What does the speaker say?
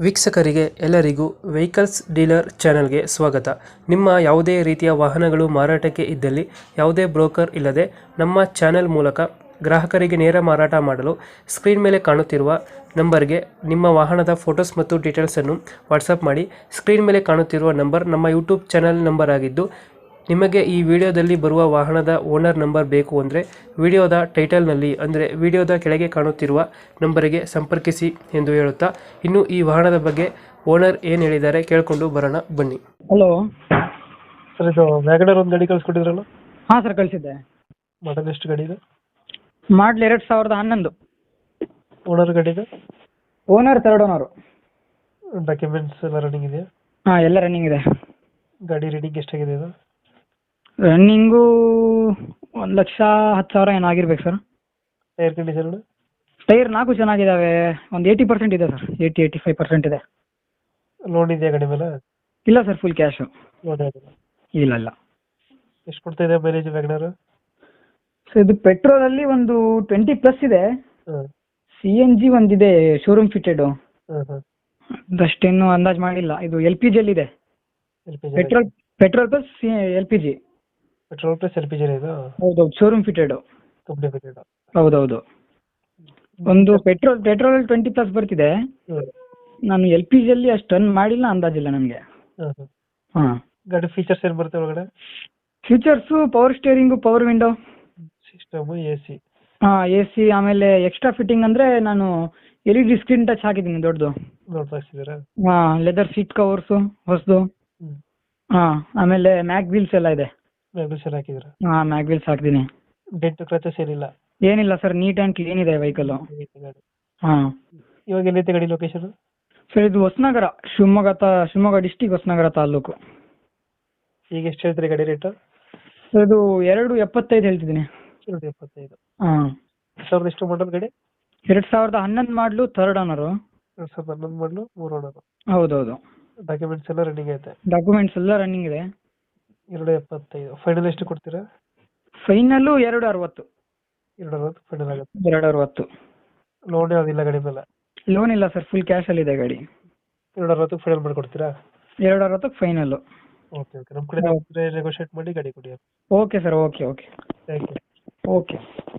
ವೀಕ್ಷಕರಿಗೆ ಎಲ್ಲರಿಗೂ vehicles dealer ಚಾನೆಲ್ಗೆ ಸ್ವಾಗತ. ನಿಮ್ಮ ಯಾವುದೇ ರೀತಿಯ ವಾಹನಗಳು ಮಾರಾಟಕ್ಕೆ ಇದ್ದಲ್ಲಿ ಯಾವುದೇ ಬ್ರೋಕರ್ ಇಲ್ಲದೆ ನಮ್ಮ ಚಾನೆಲ್ ಮೂಲಕ ಗ್ರಾಹಕರಿಗೆ ನೇರ ಮಾರಾಟ ಮಾಡಲು ಸ್ಕ್ರೀನ್ ಮೇಲೆ ಕಾಣುತ್ತಿರುವ ನಂಬರ್ಗೆ ನಿಮ್ಮ ವಾಹನದ ಫೋಟೋಸ್ ಮತ್ತು ಡೀಟೇಲ್ಸನ್ನು ವಾಟ್ಸಪ್ ಮಾಡಿ. ಸ್ಕ್ರೀನ್ ಮೇಲೆ ಕಾಣುತ್ತಿರುವ ನಂಬರ್ ನಮ್ಮ ಯೂಟ್ಯೂಬ್ ಚಾನೆಲ್ ನಂಬರ್ ಆಗಿದ್ದು, ನಿಮಗೆ ಈ ವಿಡಿಯೋದಲ್ಲಿ ಬರುವ ವಾಹನದ ಓನರ್ ನಂಬರ್ ಬೇಕು ಅಂದರೆ ವಿಡಿಯೋದ ಟೈಟಲ್ನಲ್ಲಿ ಅಂದರೆ ವಿಡಿಯೋದ ಕೆಳಗೆ ಕಾಣುತ್ತಿರುವ ನಂಬರಿಗೆ ಸಂಪರ್ಕಿಸಿ ಎಂದು ಹೇಳುತ್ತಾ, ಇನ್ನು ಈ ವಾಹನದ ಬಗ್ಗೆ ಓನರ್ ಏನು ಹೇಳಿದ್ದಾರೆ ಕೇಳಿಕೊಂಡು ಬರೋಣ ಬನ್ನಿ. ಹಲೋ ಸರ್, ಇದು ವ್ಯಾಗನರ್ ಒಂದು ಗಾಡಿ ಕಳಿಸ್ಕೊಟ್ಟಿದ್ರಲ್ಲ, ಹಾಂ ಸರ್, ಕಳಿಸಿದ್ದೆ. ಮಾಡಲ್ ಎಷ್ಟು ಗಾಡಿ ಇದೆ? ಮಾಡಲ್ 2011. ಓನರ್ ಗಾಡಿ ಇದೆ? Owner third owner. ಡಾಕ್ಯುಮೆಂಟ್ಸ್ ಎಲ್ಲ ರನ್ನಿಂಗ್ ಇದೆಯಾ? ಹಾಂ, ಎಲ್ಲ ರನ್ನಿಂಗ್ ಇದೆ. ಗಾಡಿ ರೀಡಿಂಗ್ ಎಷ್ಟಾಗಿದೆ ಇದು? ರನ್ನಿಂಗು 1,10,000 ಏನೋ ಆಗಿರ್ಬೇಕು ಸರ್. Tyre condition? ಟೈರ್ 4 ಚೆನ್ನಾಗಿದ್ದಾವೆ. ಒಂದು 80% ಇದೆ ಸರ್, 80-85% ಇದೆ. ಲೋನ್ ಇದೆಯಾ ಗಾಡಿ ಮೇಲೆ? ಇಲ್ಲ ಸರ್, ಫುಲ್ ಕ್ಯಾಶು. ಲೋನ್ ಆಗಿಲ್ಲ. ಇಲ್ಲ. ಎಷ್ಟು ಕೊಡ್ತಾ ಇದೆ ಮೈಲೇಜ್ ವ್ಯಾಗನರ್? ಸೊ ಇದು ಪೆಟ್ರೋಲಲ್ಲಿ ಒಂದು 20+ ಇದೆ. ಹಾಂ CNG ಒಂದಿದೆ ಶೋರೂಮ್ ಫಿಟೆಡು, ಹಾಂ ಹಾಂ. ಅದಷ್ಟೇನು ಅಂದಾಜು ಮಾಡಿಲ್ಲ. ಇದು LPG ಇದೆ. Petrol plus LPG. Petrol plus LPG ಇದು? ಹೌದೌದು, ಶೋರೂಮ್ ಫಿಟೆಡು. Company fitted? ಹೌದೌದು. ಒಂದು ಪೆಟ್ರೋಲ್ 20+ ಬರ್ತಿದೆ. ನಾನು LPGಯಲ್ಲಿ ಅಷ್ಟು ರನ್ ಮಾಡಿಲ್ಲ, ಅಂದಾಜಿಲ್ಲ ನನಗೆ. ಹಾಂ. ಗಾಡಿ ಫೀಚರ್ಸ್ ಏನು ಬರುತ್ತೆ ಒಳಗಡೆ? Features power steering, power window system, AC? ಹಾಂ, AC. ಆಮೇಲೆ ಎಕ್ಸ್ಟ್ರಾ ಫಿಟ್ಟಿಂಗ್ ಅಂದರೆ ನಾನು LED ಸ್ಕ್ರೀನ್ ಟಚ್ ಹಾಕಿದ್ದೀನಿ ದೊಡ್ಡದು. ನೋಡ್ತಾ ಹಾಂ, ಲೆದರ್ ಸೀಟ್ ಕವರ್ಸು ಹೊಸದು. ಹಾಂ, ಆಮೇಲೆ ಮ್ಯಾಗ್ ವೀಲ್ಸ್ ಎಲ್ಲ ಇದೆ. ಮ್ಯಾಗ್ನಸ್ ಎಲ್ಲ ಹಾಕಿದ್ರ? ಹಾಂ, ಮ್ಯಾಗ್ ವೀಲ್ಸ್ ಹಾಕಿದ್ದೀನಿ. ಡೆಂಟ್ ಕ್ರಾಚಸ್ ಏನಿಲ್ಲ? ಏನಿಲ್ಲ ಸರ್, ನೀಟ್ ಆ್ಯಂಡ್ ಕ್ಲೀನ್ ಇದೆ ವೆಹಿಕಲ್ಲು. ಗಾಡಿ ಹಾಂ. ಇವಾಗ ಎಲ್ಲೈತೆ ಗಾಡಿ ಲೊಕೇಶನ್? ಸರ್ ಇದು ಹೊಸನಗರ, ಶಿವಮೊಗ್ಗ ಡಿಸ್ಟಿಕ್, ಹೊಸನಗರ ತಾಲೂಕು. ಈಗ ಎಷ್ಟು ಹೇಳ್ತೀರಿ ಗಾಡಿ ರೇಟು? ಸರ್ ಇದು 2.75 ಹೇಳ್ತಿದ್ದೀನಿ. 2.75. ಹಾಂ. 2000 ಎಷ್ಟು ಮಾಡಲ್ ಗಾಡಿ? 2011 ಮಾಡಲು ಥರ್ಡ್ ಓನರು. 2011 ಮಾಡಲು 3 ಓನರ್. ಹೌದೌದು. ಡಾಕ್ಯುಮೆಂಟ್ಸ್ ಎಲ್ಲ ರನ್ನಿಂಗ್ ಐತೆ? ಡಾಕ್ಯುಮೆಂಟ್ಸ್ ಎಲ್ಲ ರನ್ನಿಂಗ್ ಇದೆ. 2.75. ಫೈನಲ್ ಎಷ್ಟು ಕೊಡ್ತೀರಾ? ಫೈನಲ್ಲು 2.60. 2.60 ಫೈನಲ್ ಆಗುತ್ತೆ? 2.60. ಲೋನ್ ಯಾವುದಿಲ್ಲ ಗಾಡಿ ಮೇಲೆ? ಲೋನ್ ಇಲ್ಲ ಸರ್, ಫುಲ್ ಕ್ಯಾಶಲ್ಲಿ ಇದೆ ಗಾಡಿ. 2.60 ಫೈನಲ್ ಮಾಡಿಕೊಡ್ತೀರಾ? 2.60 ಫೈನಲ್ಲು. Okay okay. ನಮ್ಮ ಕಡೆ ನೆಗೋಷಿಯೇಟ್ ಮಾಡಿ ಗಾಡಿ ಕೊಡಿ. Okay sir, okay. Thank you. Okay.